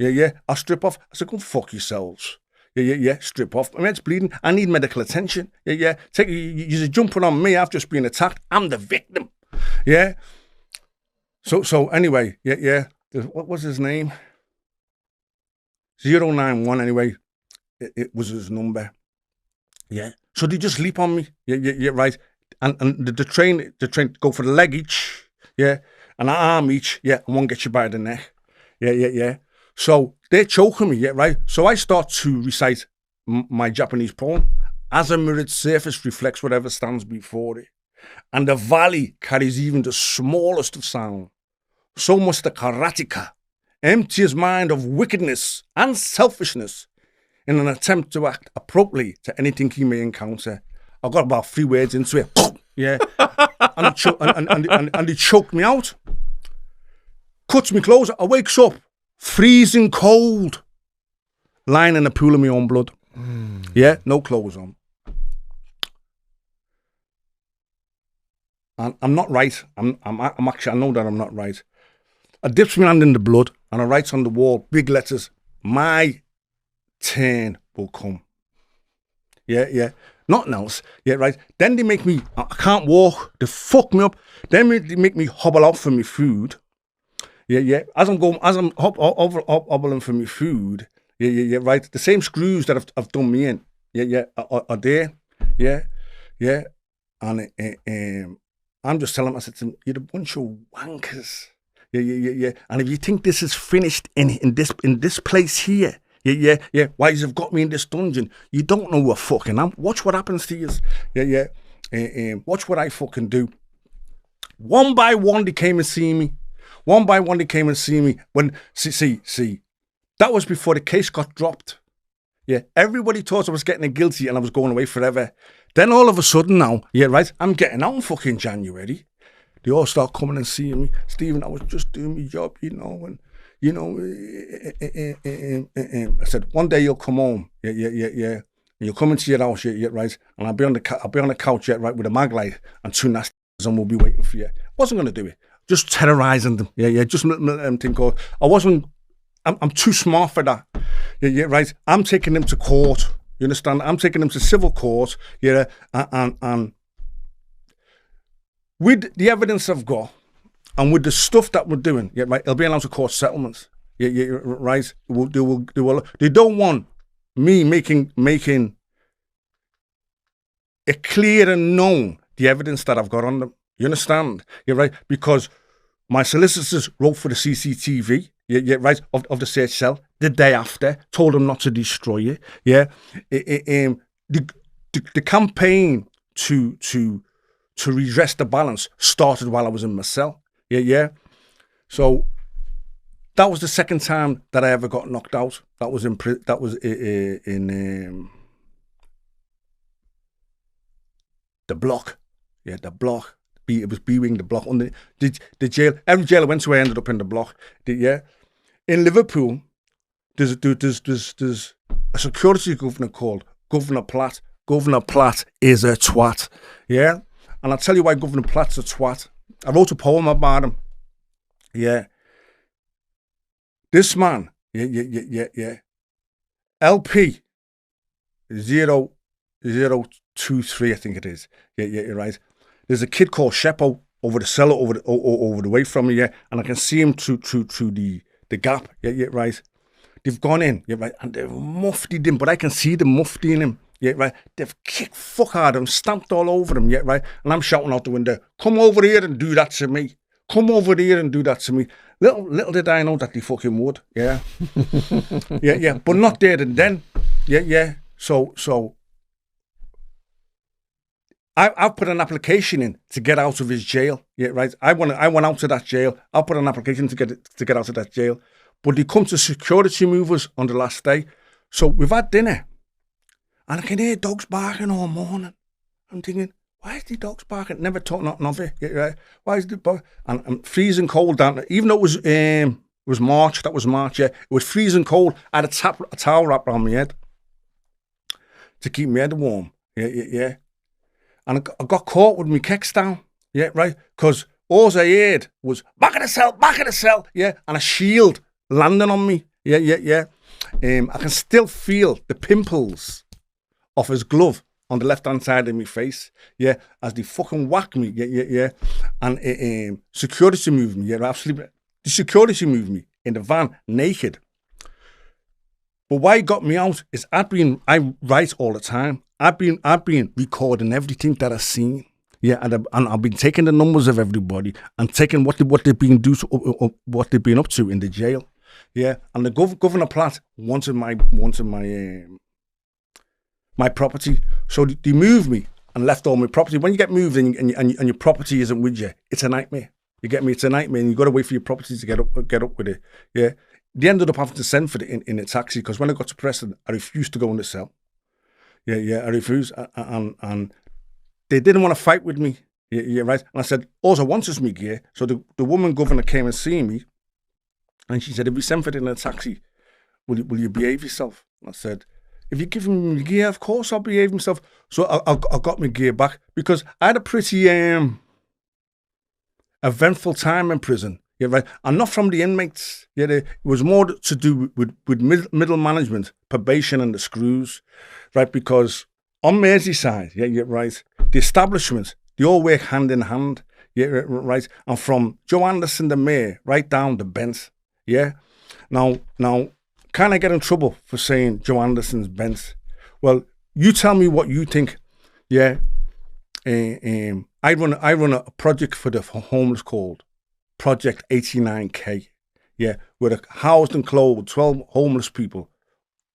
Yeah. I'll strip off. I said, go fuck yourselves. Yeah. Strip off. My head's bleeding. I need medical attention. Yeah. You're jumping on me. I've just been attacked. I'm the victim. Yeah. So anyway, yeah. What was his name? 091 anyway. It was his number. Yeah. So they just leap on me. Yeah, right. And the train go for the leg each. Yeah. And an arm each. Yeah. And one gets you by the neck. Yeah. So they're choking me. Yeah, right. So I start to recite my Japanese poem. As a mirrored surface reflects whatever stands before it. And the valley carries even the smallest of sound. So must the karateka empty his mind of wickedness and selfishness in an attempt to act appropriately to anything he may encounter. I got about 3 words into it. Yeah. And he choked me out. Cuts me clothes. I wakes up freezing cold, lying in a pool of my own blood. Yeah, no clothes on. And I'm not right. I'm actually, I know that I'm not right. I dips my hand in the blood and I writes on the wall, big letters, my turn will come. Yeah. Nothing else. Yeah, right. Then they make me, I can't walk. They fuck me up. Then they make me hobble out for my food. Yeah. As I'm hobbling for my food. Yeah, right. The same screws that I've done me in. Yeah, are there. Yeah. And I'm just telling them, I said to them, you're a bunch of wankers. Yeah. And if you think this is finished in this place here, yeah. Why you've got me in this dungeon? You don't know who I fucking am. Watch what happens to you. Yeah. Watch what I fucking do. One by one, they came and see me. When see, that was before the case got dropped. Yeah, everybody thought I was getting guilty and I was going away forever. Then all of a sudden now, yeah, right, I'm getting out in fucking January. They all start coming and seeing me. Stephen, I was just doing my job, and I said, one day you'll come home, yeah, and you'll come into your house, yeah, right, and I'll be on the couch, yeah, right, with a mag light and 2 nasty and we'll be waiting for you. Wasn't going to do it. Just terrorizing them, yeah, just let them think, I'm too smart for that, yeah, right. I'm taking them to court. You understand? I'm taking them to civil court, yeah, and with the evidence I've got, and with the stuff that we're doing, yeah, right, it'll be allowed to court settlements. Yeah, right. They don't want me making it clear and known the evidence that I've got on them. You understand? Yeah, right. Because my solicitors wrote for the CCTV, yeah, right, of the search cell the day after, told them not to destroy it. Yeah, the campaign to redress the balance started while I was in my cell. Yeah. So that was the second time that I ever got knocked out. That was in the block. Yeah, the block. It was B-wing, the block. Under the jail. Every jail I went to, I ended up in the block. Yeah. In Liverpool, there's a security governor called Governor Platt. Governor Platt is a twat. Yeah. And I'll tell you why Governor Platt's a twat. I wrote a poem about him. Yeah. This man, yeah. LP 0023, I think it is. Yeah, you're right. There's a kid called Sheppo over the cellar, over the way from me, yeah, and I can see him through the gap. Yeah, right. They've gone in, yeah, right, and they've muftied him, but I can see them muftiing him. Yeah, right. They've kicked fuck out of him, stamped all over him, yeah, right. And I'm shouting out the window, come over here and do that to me. Come over here and do that to me. Little did I know that they fucking would, yeah. yeah, but not there and then. Yeah. So I've put an application in to get out of his jail. Yeah, right. I went out of that jail. I put an application to get out of that jail. But they come to security movers on the last day. So we've had dinner. And I can hear dogs barking all morning. I'm thinking, why is the dogs barking? Never talk nothing of it. Yeah, right. Why is the dog? And I'm freezing cold down there. Even though it was March, that was March, yeah. It was freezing cold. I had a towel wrapped around my head to keep my head warm. Yeah. And I got caught with my kicks down. Yeah, right. Because all I heard was, back of the cell, yeah. And a shield landing on me. Yeah. I can still feel the pimples off his glove on the left-hand side of my face, yeah, as they fucking whack me, yeah. And security moved me, yeah, absolutely. The security moved me in the van, naked. But why it got me out is I write all the time. I've been recording everything that I've seen. Yeah, and I've been taking the numbers of everybody and taking what they've been what they've been up to in the jail. Yeah, and the Governor Platt wanted my my property, so they moved me and left all my property. When you get moved and your property isn't with you, it's a nightmare. You get me? It's a nightmare, and you got to wait for your property to get up with it. Yeah, they ended up having to send for it in a taxi because when I got to Preston, I refused to go in the cell. Yeah, I refused, and they didn't want to fight with me. Yeah, right. And I said, all I want is me gear. So the woman governor came and see me, and she said, if we send for it in a taxi, will you behave yourself? And I said, if you give me my gear, of course I'll behave myself. So I got my gear back because I had a pretty eventful time in prison. Yeah, right. And not from the inmates. Yeah, it was more to do with middle management, probation, and the screws, right? Because on Merseyside, yeah, right, the establishments, they all work hand in hand. Yeah, right. And from Joe Anderson, the mayor, right down to Bent. Yeah. Now, can I get in trouble for saying Joe Anderson's Bent? Well, you tell me what you think. Yeah. I run a project for the homeless called Project 89K. Yeah, where I housed and clothed 12 homeless people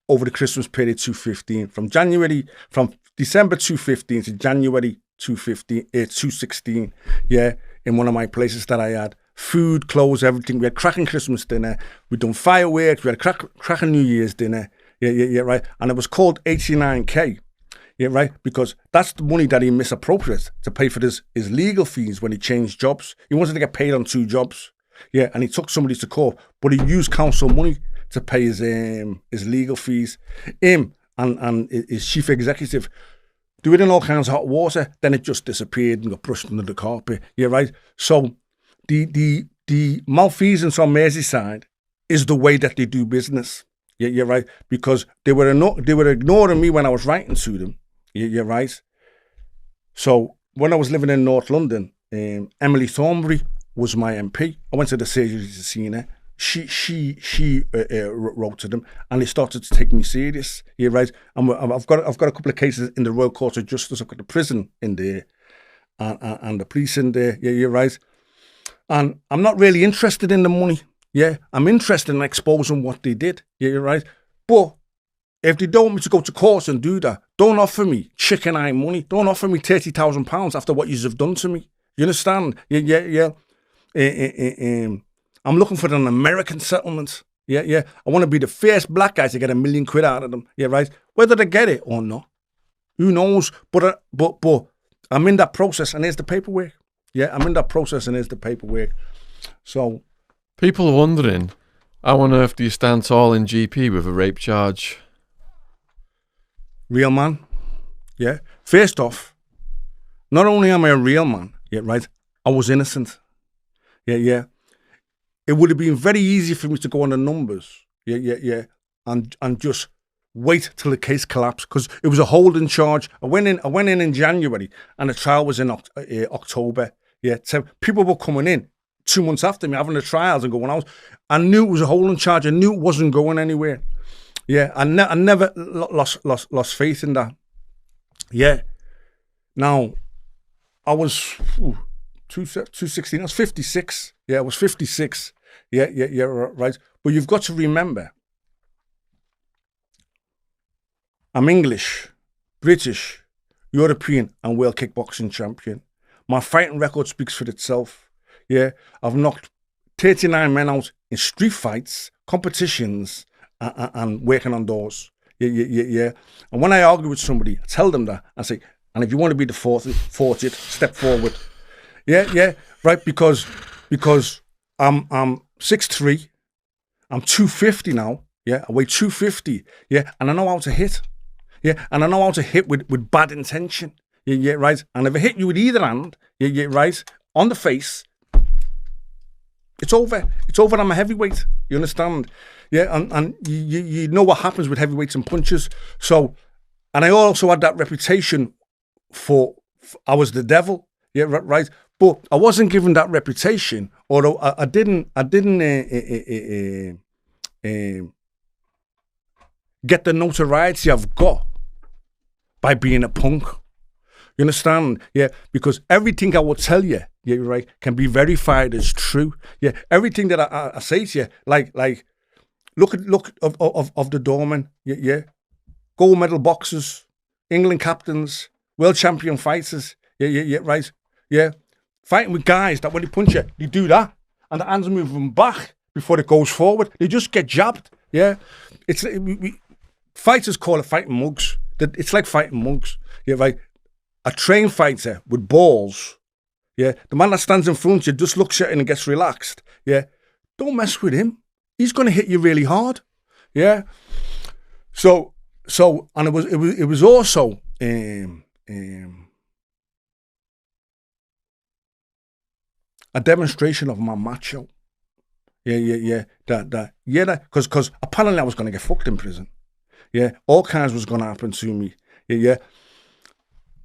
over the Christmas period 2015, from December 2015 to January 2016. Yeah, in one of my places that I had. Food, clothes, everything. We had cracking Christmas dinner. We done fireworks. We had cracking New Year's dinner. Yeah, right. And it was called 89K. Yeah, right. Because that's the money that he misappropriated to pay for his legal fees when he changed jobs. He wanted to get paid on 2 jobs. Yeah, and he took somebody to court, but he used council money to pay his legal fees. Him and his chief executive do it in all kinds of hot water. Then it just disappeared and got brushed under the carpet. Yeah, right. So the malfeasance on Merseyside is the way that they do business. Yeah, you're right. Because they were ignoring me when I was writing to them. Yeah, you're right. So when I was living in North London, Emily Thornberry was my MP. I went to the surgery to see her. She wrote to them, and they started to take me serious. Yeah, right. And I've got a couple of cases in the Royal Court of Justice. I've got the prison in there, and the police in there. Yeah, you're right. And I'm not really interested in the money. Yeah, I'm interested in exposing what they did. Yeah, you're right. But if they don't want me to go to court and do that, don't offer me chicken eye money. Don't offer me £30,000 after what you have done to me. You understand? Yeah. I'm looking for an American settlement. Yeah. I want to be the first black guy to get £1 million out of them. Yeah, right. Whether they get it or not, who knows? But I'm in that process, and here's the paperwork. Yeah, I'm in that process, and here's the paperwork. So people are wondering, how on earth do you stand tall in GP with a rape charge? Real man. Yeah. First off, not only am I a real man, yeah, right, I was innocent. Yeah. It would have been very easy for me to go on the numbers. Yeah. And just wait till the case collapsed, because it was a holding charge. I went in January, and the trial was in October. Yeah. So people were coming in 2 months after me, having the trials and going out. I knew it was a holding charge. I knew it wasn't going anywhere. Yeah, I never lost faith in that. Yeah. Now, I was 216. I was 56. Yeah, I was 56. Yeah, right. But you've got to remember, I'm English, British, European, and world kickboxing champion. My fighting record speaks for itself. Yeah, I've knocked 39 men out in street fights, competitions, and working on doors. Yeah. And when I argue with somebody, I tell them that. I say, and if you want to be the 40th, step forward. Yeah, right, because I'm 6'3", I'm 250 now. Yeah, I weigh 250. Yeah, and I know how to hit. Yeah, and I know how to hit with bad intention. Yeah, right. And if I hit you with either hand, yeah, right, on the face, it's over. It's over. I'm a heavyweight. You understand? Yeah, and you know what happens with heavyweights and punches. So, and I also had that reputation for I was the devil. Yeah, right. But I wasn't given that reputation, although I didn't get the notoriety I've got by being a punk. You understand? Yeah, because everything I will tell you, yeah, you're right, can be verified as true. Yeah, everything that I say to you, like look of the doorman, yeah, gold medal boxers, England captains, world champion fighters, yeah, right, yeah, fighting with guys that when they punch you, they do that, and the hands are moving back before it goes forward. They just get jabbed. Yeah, fighters call it fighting mugs. It's like fighting mugs. Yeah, right. A trained fighter with balls, yeah, the man that stands in front of you just looks at it and gets relaxed. Yeah, don't mess with him. He's going to hit you really hard. Yeah. So, and it was also a demonstration of my macho. Yeah. Because apparently I was going to get fucked in prison. Yeah, all kinds was going to happen to me. Yeah.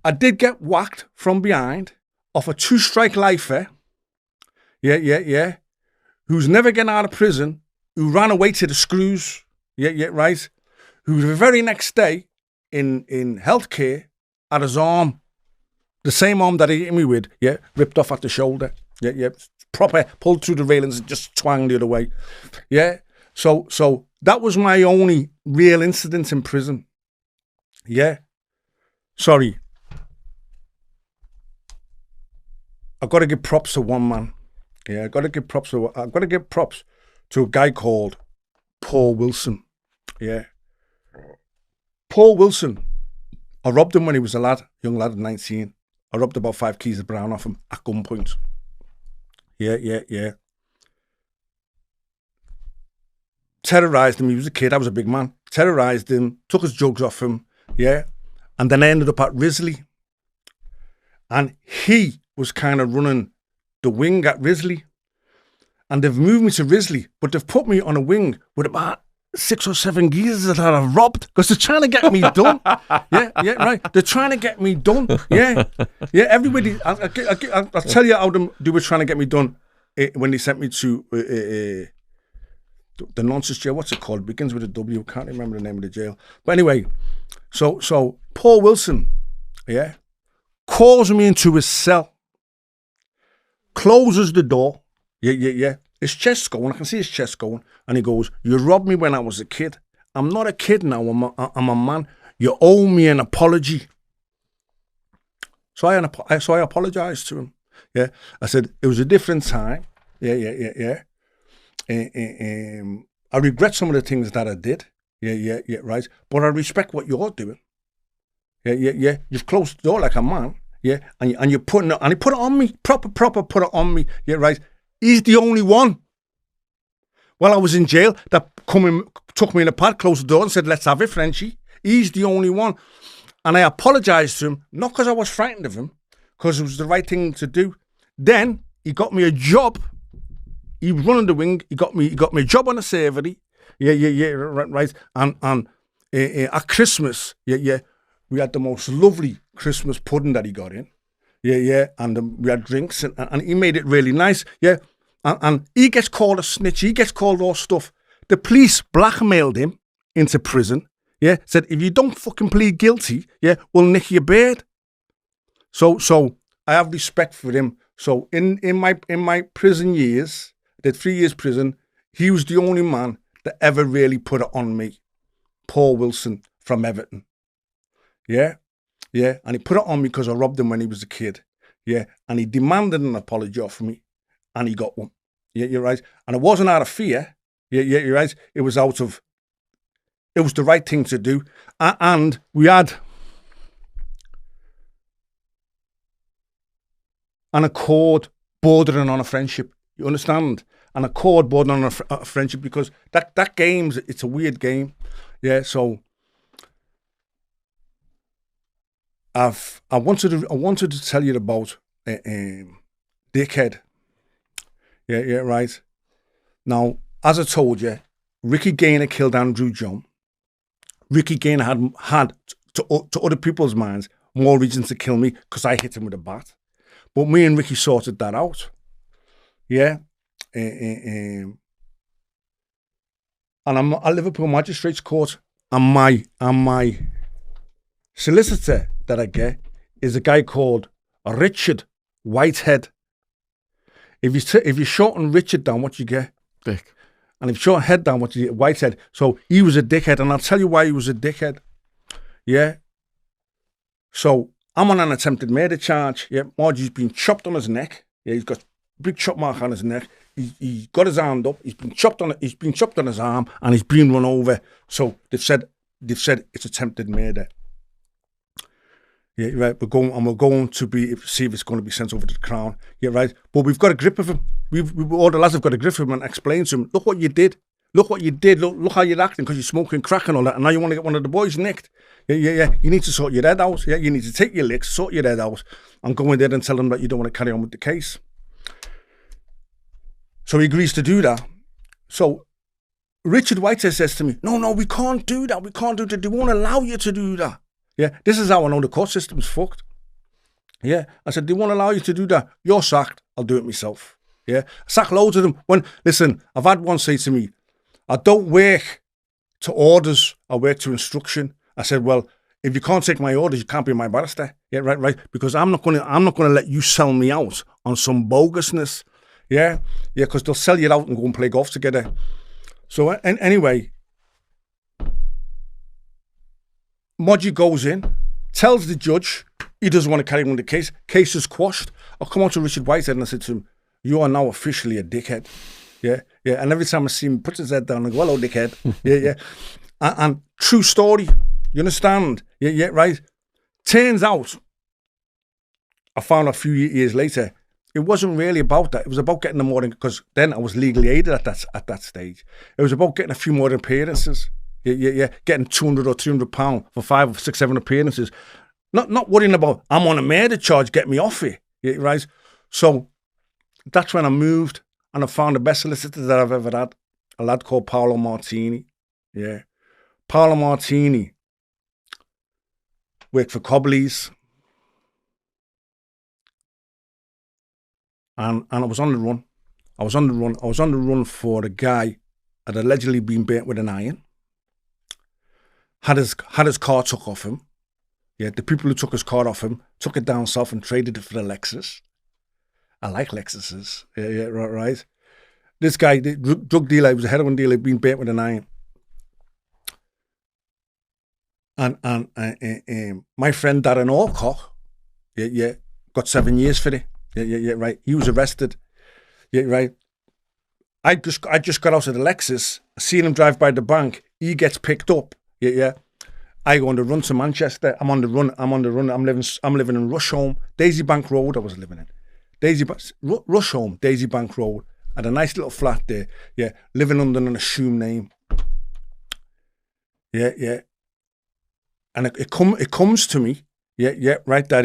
I did get whacked from behind off a 2-strike lifer. Yeah. Who's never getting out of prison, who ran away to the screws. Yeah, right. Who the very next day in healthcare had his arm, the same arm that he hit me with, yeah, ripped off at the shoulder. Yeah. Proper pulled through the railings and just twanged the other way. Yeah. So that was my only real incident in prison. Yeah. Sorry. I've got to give props to one man. Yeah, I've got to give props to a guy called Paul Wilson. Yeah. Paul Wilson. I robbed him when he was a young lad at 19. I robbed about 5 keys of brown off him at gunpoint. Yeah. Terrorised him. He was a kid. I was a big man. Terrorised him. Took his drugs off him. Yeah. And then I ended up at Risley. And he was kind of running the wing at Risley. And they've moved me to Risley, but they've put me on a wing with about 6 or 7 geezers that I've robbed because they're trying to get me done. Yeah, right. They're trying to get me done. Yeah. Everybody, I'll tell you how they were trying to get me done when they sent me to the nonsense jail. What's it called? It begins with a W. Can't remember the name of the jail. But anyway, so Paul Wilson, yeah, calls me into his cell, closes the door. Yeah. His chest's going. I can see his chest going. And he goes, "You robbed me when I was a kid. I'm not a kid now. I'm a man. You owe me an apology." So I apologized to him. Yeah. I said, it was a different time. Yeah. I regret some of the things that I did. Yeah, right. But I respect what you're doing. Yeah. You've closed the door like a man. Yeah. And you're putting it, and he put it on me. Proper put it on me. Yeah, right. He's the only one. While I was in jail, that took me in a pad, closed the door and said, "Let's have it, Frenchie." He's the only one. And I apologised to him, not because I was frightened of him, because it was the right thing to do. Then he got me a job. He was running the wing. He got me a job on a servery. Yeah, right. And at Christmas, yeah, we had the most lovely Christmas pudding that he got in. Yeah, and we had drinks, and he made it really nice. Yeah, and he gets called a snitch. He gets called all stuff. The police blackmailed him into prison. Yeah, said, if you don't fucking plead guilty, yeah, we'll nick your beard. So I have respect for him. So in my prison years, did 3 years prison, he was the only man that ever really put it on me. Paul Wilson from Everton. Yeah, and he put it on me because I robbed him when he was a kid. Yeah, and he demanded an apology off me, and he got one. Yeah, you're right. And it wasn't out of fear. Yeah, you're right. It was the right thing to do. And we had an accord bordering on a friendship. You understand? An accord bordering on a friendship, because that game's, it's a weird game. Yeah, so I wanted to tell you about Dickhead. Yeah, right. Now, as I told you, Ricky Gaynor killed Andrew John. Ricky Gaynor had to other people's minds more reasons to kill me because I hit him with a bat. But me and Ricky sorted that out. Yeah. And I'm at Liverpool Magistrates Court, and my solicitor that I get is a guy called Richard Whitehead. If you shorten Richard down, what you get? Dick. And if you shorten head down, what you get? Whitehead. So he was a dickhead, and I'll tell you why he was a dickhead. Yeah. So I'm on an attempted murder charge. Yeah. Margie's been chopped on his neck. Yeah, he's got a big chop mark on his neck. He's got his hand up. He's been chopped on his arm, and he's been run over. So they've said it's attempted murder. Yeah, right. We're going to see if it's going to be sent over to the Crown. Yeah, right. But we've got a grip of him. All the lads have got a grip of him and explain to him, look what you did. Look what you did. Look how you're acting because you're smoking crack and all that. And now you want to get one of the boys nicked. Yeah. You need to sort your head out. Yeah, you need to take your licks, sort your head out, and go in there and tell them that you don't want to carry on with the case. So he agrees to do that. So Richard Whitehead says to me, no, we can't do that. We can't do that. They won't allow you to do that. Yeah, this is how I know the court system's fucked. Yeah, I said, they won't allow you to do that. You're sacked. I'll do it myself. Yeah, I sack loads of them. Listen, I've had one say to me, I don't work to orders. I work to instruction. I said, well, if you can't take my orders, you can't be my barrister. Yeah, right. Because I'm not gonna let you sell me out on some bogusness. Yeah, because they'll sell you out and go and play golf together. So anyway, Modgy goes in, tells the judge he doesn't want to carry on with the case. Case is quashed. I come on to Richard Whitehead and I said to him, you are now officially a dickhead. Yeah. And every time I see him, he puts his head down and go, hello, dickhead. Yeah. And true story. You understand? Yeah, right. Turns out, I found a few years later, it wasn't really about that. It was about getting the more, because then I was legally aided at that stage. It was about getting a few more appearances. Yeah. Getting 200 or 300 pounds for 5 or 6, 7 appearances. Not worrying about, I'm on a murder charge, get me off it. Yeah, right? So that's when I moved and I found the best solicitor that I've ever had. A lad called Paolo Martini. Yeah. Paolo Martini worked for Cobley's. And I was on the run. I was on the run for a guy that had allegedly been burnt with an iron. Had his car took off him. Yeah, the people who took his car off him took it down south and traded it for a Lexus. I like Lexuses. Yeah, right. This guy, the drug dealer, he was a heroin dealer, been burnt with an iron. And my friend Darren Alcock, yeah, got 7 years for it. Yeah, right. He was arrested. Yeah, right. I just got out of the Lexus. I seen him drive by the bank. He gets picked up. Yeah. I go on the run to Manchester. I'm on the run. I'm living in Rusholme, Daisy Bank Road. I was living in Rusholme, Daisy Bank Road. Had a nice little flat there. Yeah, living under an assumed name. Yeah. And it comes to me. Yeah, right. That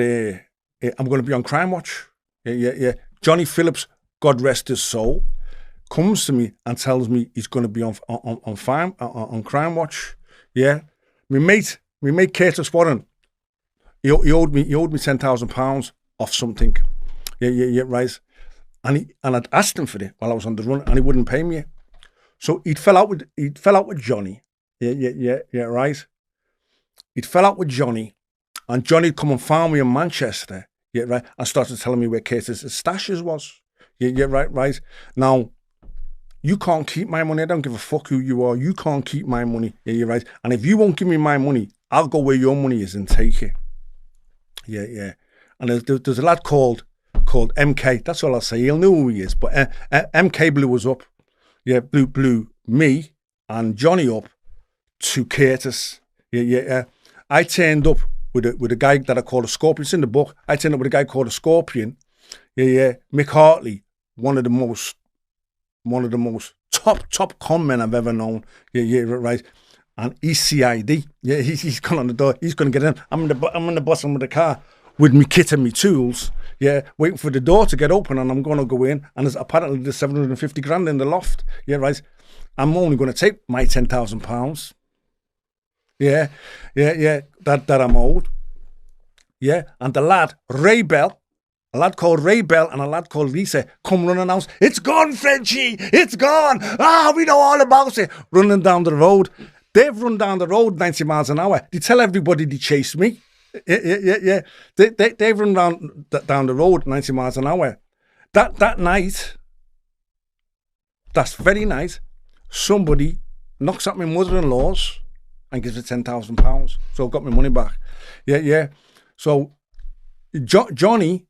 I'm going to be on Crime Watch. Yeah. Johnny Phillips, God rest his soul, comes to me and tells me he's going to be on Crime Watch. Yeah. My mate Curtis Warren, he owed me £10,000 off something. Yeah, right. And I'd asked him for it while I was on the run, and he wouldn't pay me. So he fell out with Johnny. Yeah, right. He fell out with Johnny, and Johnny'd come and found me in Manchester. Yeah, right. And started telling me where Curtis' stashes was. Yeah, right. Now, you can't keep my money. I don't give a fuck who you are. You can't keep my money. Yeah, you're right. And if you won't give me my money, I'll go where your money is and take it. Yeah. And there's a lad called MK. That's all I'll say. He'll know who he is. But MK blew us up. Yeah, blew me and Johnny up to Curtis. Yeah. I turned up with a guy that I call a Scorpion. It's in the book. I turned up with a guy called a Scorpion. Yeah. Mick Hartley, one of the most top con men I've ever known. Yeah, right. And he's CID. Yeah, he's gone on the door. He's going to get in. I'm in the bottom of the car with me kit and me tools. Yeah, waiting for the door to get open, and I'm going to go in. And apparently there's 750 grand in the loft. Yeah, right. I'm only going to take my £10,000. Yeah, that I'm owed. Yeah, and the lad, Ray Bell, a lad called Ray Bell and a lad called Lisa come running out. It's gone, Frenchie! It's gone! We know all about it. Running down the road. They've run down the road 90 miles an hour. They tell everybody they chased me. Yeah. They've run down the road 90 miles an hour. That night, that's very nice, somebody knocks at my mother-in-law's and gives her £10,000. So I've got my money back. Yeah. So Johnny